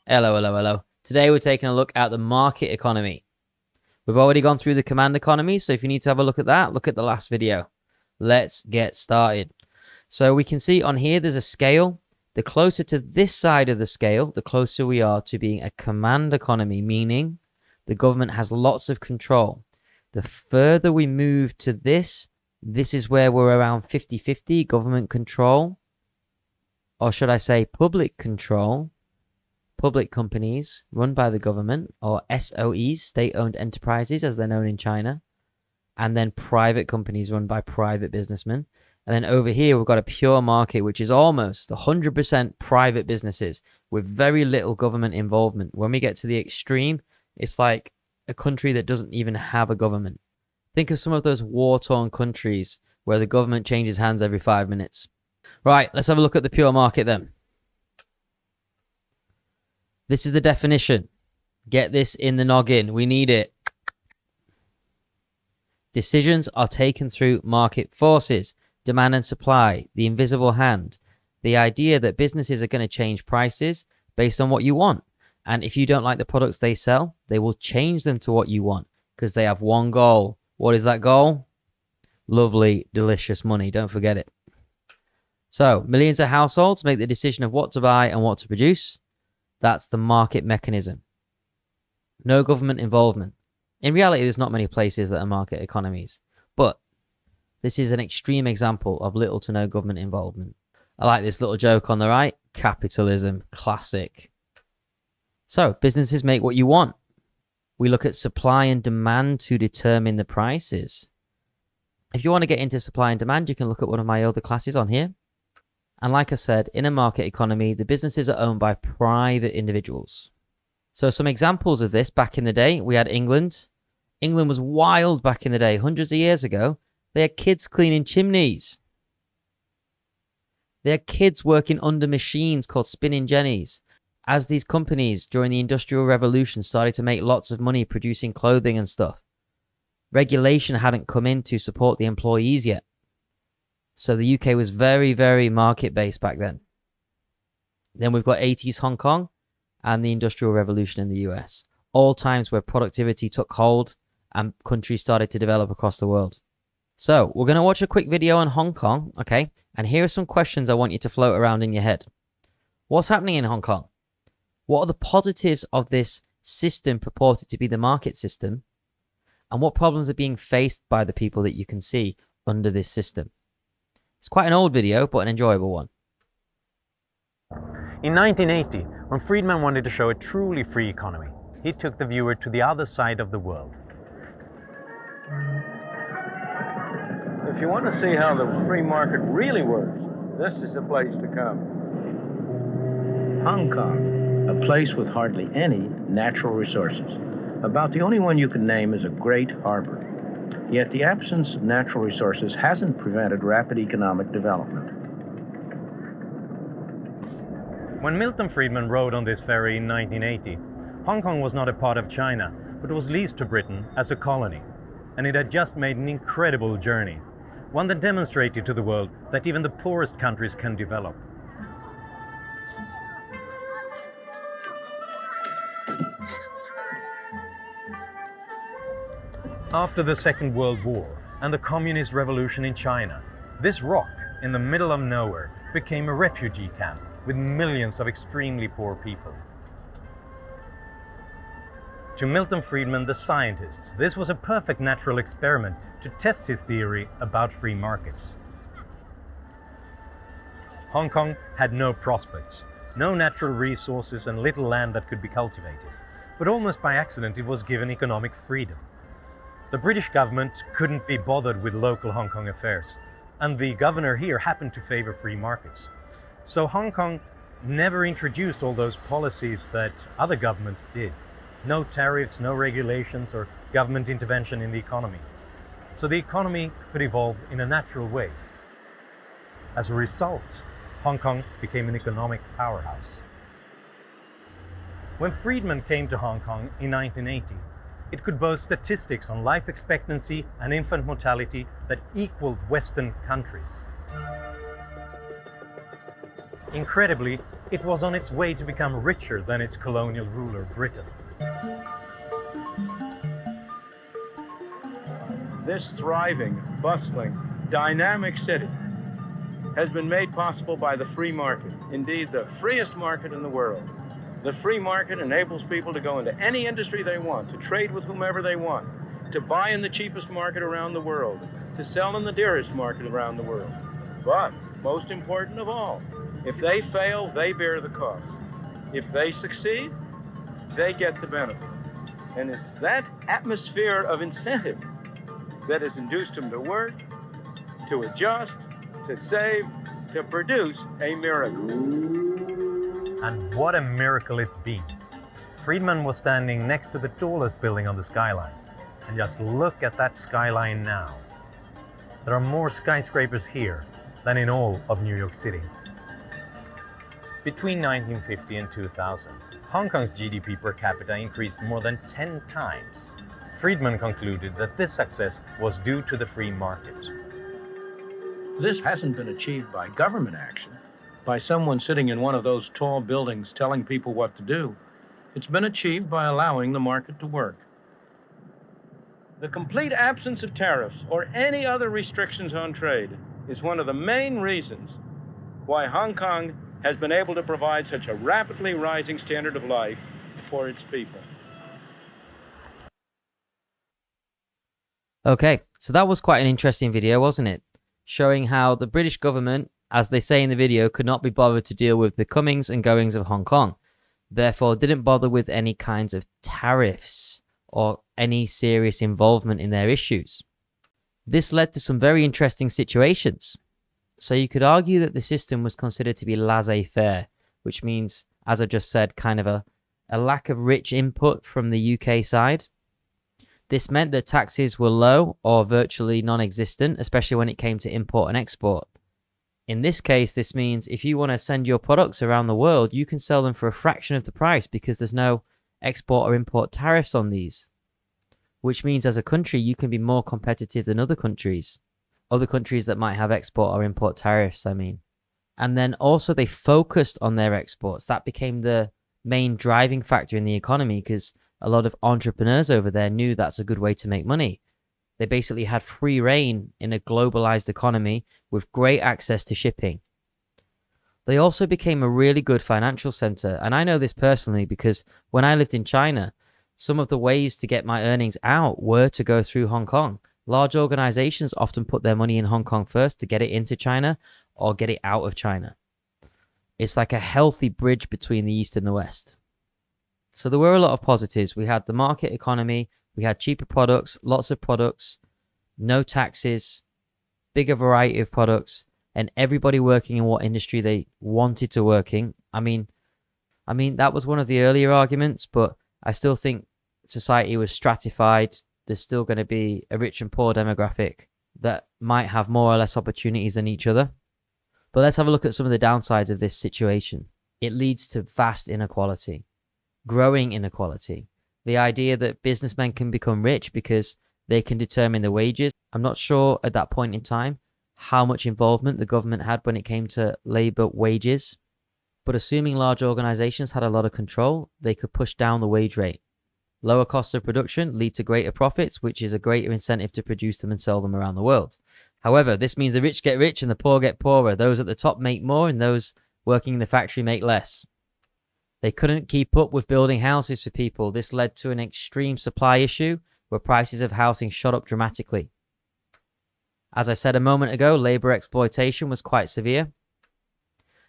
Hello, hello, hello. Today we're taking a look at the market economy. We've already gone through the command economy, so if you need to have a look at that, look at the last video. Let's get started. So we can see on here there's a scale. The closer to this side of the scale, the closer we are to being a command economy, meaning the government has lots of control. The further we move to this is where we're around 50-50 government control, or should I say public control. Public companies run by the government, or SOEs, state-owned enterprises as they're known in China, and then private companies run by private businessmen. And then over here we've got a pure market, which is almost 100% private businesses with very little government involvement. When we get to the extreme, it's like a country that doesn't even have a government. Think of some of those war-torn countries where the government changes hands every 5 minutes. Right, let's have a look at the pure market then. This is the definition. Get this in the noggin. We need it. Decisions are taken through market forces, demand and supply, the invisible hand. The idea that businesses are going to change prices based on what you want. And if you don't like the products they sell, they will change them to what you want because they have one goal. What is that goal? Lovely, delicious money. Don't forget it. So, millions of households make the decision of what to buy and what to produce. That's the market mechanism. No government involvement. In reality, there's not many places that are market economies, but this is an extreme example of little to no government involvement. I like this little joke on the right. Capitalism, classic. So, businesses make what you want. We look at supply and demand to determine the prices. If you want to get into supply and demand, you can look at one of my other classes on here. And like I said, in a market economy, the businesses are owned by private individuals. So some examples of this back in the day, we had England. England was wild back in the day, hundreds of years ago. They had kids cleaning chimneys. They had kids working under machines called spinning jennies. As these companies during the Industrial Revolution started to make lots of money producing clothing and stuff, regulation hadn't come in to support the employees yet. So the UK was very, very market-based back then. Then we've got 80s Hong Kong and the Industrial Revolution in the US. All times where productivity took hold and countries started to develop across the world. So we're going to watch a quick video on Hong Kong, okay? And here are some questions I want you to float around in your head. What's happening in Hong Kong? What are the positives of this system purported to be the market system? And what problems are being faced by the people that you can see under this system? It's quite an old video, but an enjoyable one. In 1980, when Friedman wanted to show a truly free economy, he took the viewer to the other side of the world. If you want to see how the free market really works, this is the place to come. Hong Kong, a place with hardly any natural resources. About the only one you can name is a great harbor. Yet the absence of natural resources hasn't prevented rapid economic development. When Milton Friedman rode on this ferry in 1980, Hong Kong was not a part of China, but was leased to Britain as a colony. And it had just made an incredible journey, one that demonstrated to the world that even the poorest countries can develop. After the Second World War and the Communist Revolution in China, this rock in the middle of nowhere became a refugee camp with millions of extremely poor people. To Milton Friedman, the scientist, this was a perfect natural experiment to test his theory about free markets. Hong Kong had no prospects, no natural resources and little land that could be cultivated, but almost by accident it was given economic freedom. The British government couldn't be bothered with local Hong Kong affairs, and the governor here happened to favor free markets. So Hong Kong never introduced all those policies that other governments did. No tariffs, no regulations or government intervention in the economy. So the economy could evolve in a natural way. As a result, Hong Kong became an economic powerhouse. When Friedman came to Hong Kong in 1980, it could boast statistics on life expectancy and infant mortality that equaled Western countries. Incredibly, it was on its way to become richer than its colonial ruler, Britain. This thriving, bustling, dynamic city has been made possible by the free market, indeed the freest market in the world. The free market enables people to go into any industry they want, to trade with whomever they want, to buy in the cheapest market around the world, to sell in the dearest market around the world. But, most important of all, if they fail, they bear the cost. If they succeed, they get the benefit. And it's that atmosphere of incentive that has induced them to work, to adjust, to save, to produce a miracle. And what a miracle it's been. Friedman was standing next to the tallest building on the skyline. And just look at that skyline now. There are more skyscrapers here than in all of New York City. Between 1950 and 2000, Hong Kong's GDP per capita increased more than 10 times. Friedman concluded that this success was due to the free market. This hasn't been achieved by government action, by someone sitting in one of those tall buildings telling people what to do. It's been achieved by allowing the market to work. The complete absence of tariffs or any other restrictions on trade is one of the main reasons why Hong Kong has been able to provide such a rapidly rising standard of life for its people. Okay, so that was quite an interesting video, wasn't it? Showing how the British government, as they say in the video, could not be bothered to deal with the comings and goings of Hong Kong. Therefore, didn't bother with any kinds of tariffs or any serious involvement in their issues. This led to some very interesting situations. So you could argue that the system was considered to be laissez-faire, which means, as I just said, kind of a lack of rich input from the UK side. This meant that taxes were low or virtually non-existent, especially when it came to import and export. In this case, this means if you want to send your products around the world, you can sell them for a fraction of the price because there's no export or import tariffs on these. Which means as a country, you can be more competitive than other countries. Other countries that might have export or import tariffs, I mean. And then also they focused on their exports. That became the main driving factor in the economy because a lot of entrepreneurs over there knew that's a good way to make money. They basically had free reign in a globalized economy with great access to shipping. They also became a really good financial center. And I know this personally because when I lived in China, some of the ways to get my earnings out were to go through Hong Kong. Large organizations often put their money in Hong Kong first to get it into China or get it out of China. It's like a healthy bridge between the East and the West. So there were a lot of positives. We had the market economy, we had cheaper products, lots of products, no taxes, bigger variety of products, and everybody working in what industry they wanted to work in. I mean, that was one of the earlier arguments, but I still think society was stratified. There's still going to be a rich and poor demographic that might have more or less opportunities than each other. But let's have a look at some of the downsides of this situation. It leads to vast inequality, growing inequality. The idea that businessmen can become rich because they can determine the wages. I'm not sure at that point in time how much involvement the government had when it came to labor wages. But assuming large organizations had a lot of control, they could push down the wage rate. Lower costs of production lead to greater profits, which is a greater incentive to produce them and sell them around the world. However, this means the rich get rich and the poor get poorer. Those at the top make more and those working in the factory make less. They couldn't keep up with building houses for people. This led to an extreme supply issue where prices of housing shot up dramatically. As I said a moment ago, labor exploitation was quite severe.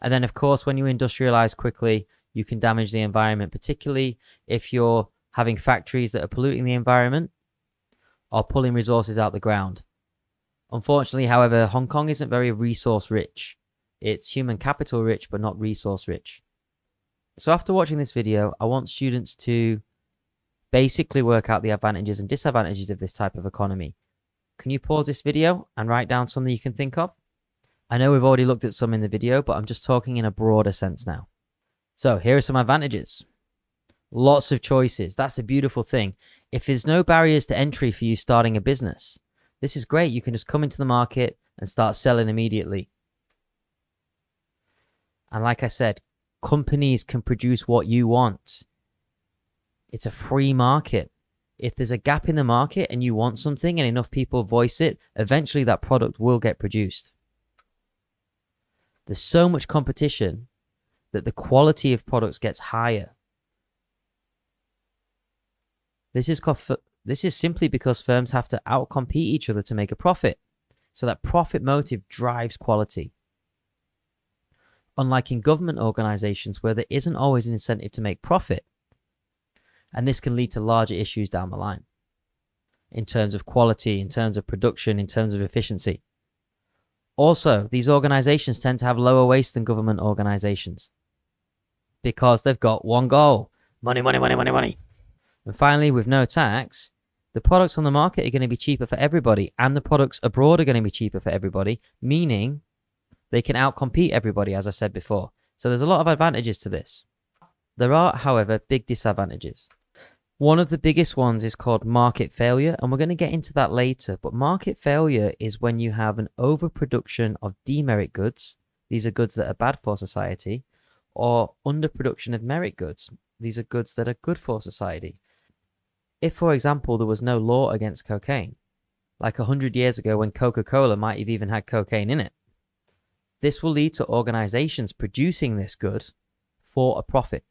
And then, of course, when you industrialize quickly, you can damage the environment, particularly if you're having factories that are polluting the environment or pulling resources out the ground. Unfortunately, however, Hong Kong isn't very resource rich. It's human capital rich, but not resource rich. So after watching this video, I want students to basically work out the advantages and disadvantages of this type of economy. Can you pause this video and write down something you can think of? I know we've already looked at some in the video, but I'm just talking in a broader sense now. So here are some advantages. Lots of choices. That's a beautiful thing. If there's no barriers to entry for you starting a business, this is great. You can just come into the market and start selling immediately. And like I said, companies can produce what you want. It's a free market. If there's a gap in the market and you want something and enough people voice it, eventually that product will get produced. There's so much competition that the quality of products gets higher. This is simply because firms have to outcompete each other to make a profit. So that profit motive drives quality. Unlike in government organizations where there isn't always an incentive to make profit. And this can lead to larger issues down the line in terms of quality, in terms of production, in terms of efficiency. Also, these organizations tend to have lower waste than government organizations because they've got one goal: money, money, money, money, money. And finally, with no tax, the products on the market are going to be cheaper for everybody, and the products abroad are going to be cheaper for everybody, meaning they can outcompete everybody, as I said before. So there's a lot of advantages to this. There are, however, big disadvantages. One of the biggest ones is called market failure, and we're going to get into that later. But market failure is when you have an overproduction of demerit goods. These are goods that are bad for society, or underproduction of merit goods. These are goods that are good for society. If, for example, there was no law against cocaine, like 100 years ago when Coca-Cola might have even had cocaine in it, this will lead to organizations producing this good for a profit.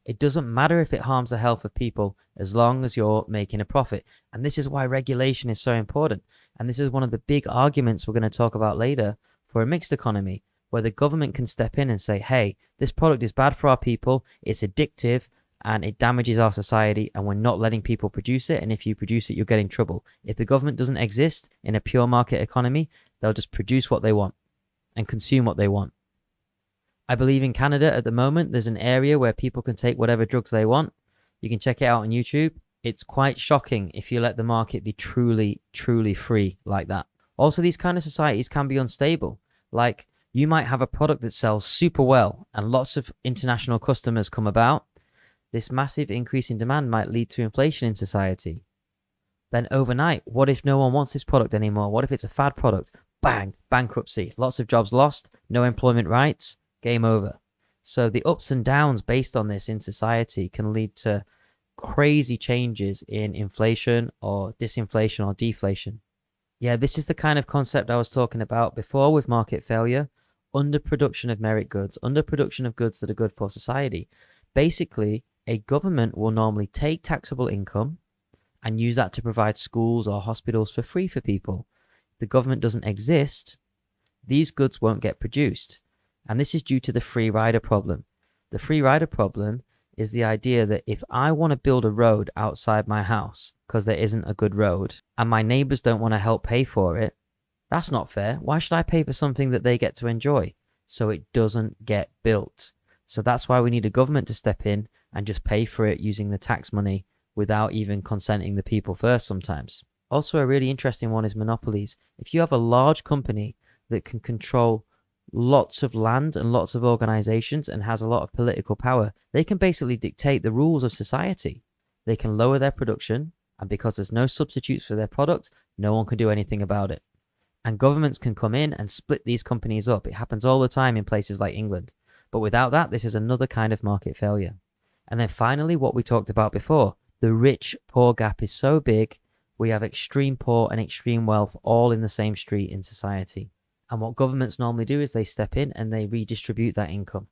It doesn't matter if it harms the health of people as long as you're making a profit. And this is why regulation is so important. And this is one of the big arguments we're going to talk about later for a mixed economy, where the government can step in and say, hey, this product is bad for our people, it's addictive, and it damages our society, and we're not letting people produce it. And if you produce it, you'll get in trouble. If the government doesn't exist in a pure market economy, they'll just produce what they want and consume what they want. I believe in Canada at the moment, there's an area where people can take whatever drugs they want. You can check it out on YouTube. It's quite shocking if you let the market be truly, truly free like that. Also, these kind of societies can be unstable. Like, you might have a product that sells super well and lots of international customers come about. This massive increase in demand might lead to inflation in society. Then overnight, what if no one wants this product anymore? What if it's a fad product? Bang, bankruptcy, lots of jobs lost, no employment rights. Game over. So the ups and downs based on this in society can lead to crazy changes in inflation or disinflation or deflation. Yeah, this is the kind of concept I was talking about before with market failure. Underproduction of merit goods, underproduction of goods that are good for society. Basically, a government will normally take taxable income and use that to provide schools or hospitals for free for people. If the government doesn't exist, these goods won't get produced. And this is due to the free rider problem. The free rider problem is the idea that if I want to build a road outside my house because there isn't a good road and my neighbors don't want to help pay for it, that's not fair. Why should I pay for something that they get to enjoy? So it doesn't get built. So that's why we need a government to step in and just pay for it using the tax money without even consenting the people first sometimes. Also, a really interesting one is monopolies. If you have a large company that can control lots of land and lots of organizations and has a lot of political power, they can basically dictate the rules of society. They can lower their production, and because there's no substitutes for their product, no one can do anything about it. And governments can come in and split these companies up. It happens all the time in places like England. But without that, this is another kind of market failure. And then finally, what we talked about before, the rich-poor gap is so big, we have extreme poor and extreme wealth all in the same street in society. And what governments normally do is they step in and they redistribute that income.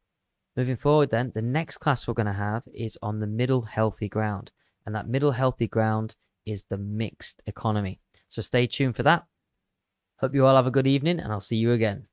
Moving forward then, the next class we're going to have is on the middle healthy ground. And that middle healthy ground is the mixed economy. So stay tuned for that. Hope you all have a good evening, and I'll see you again.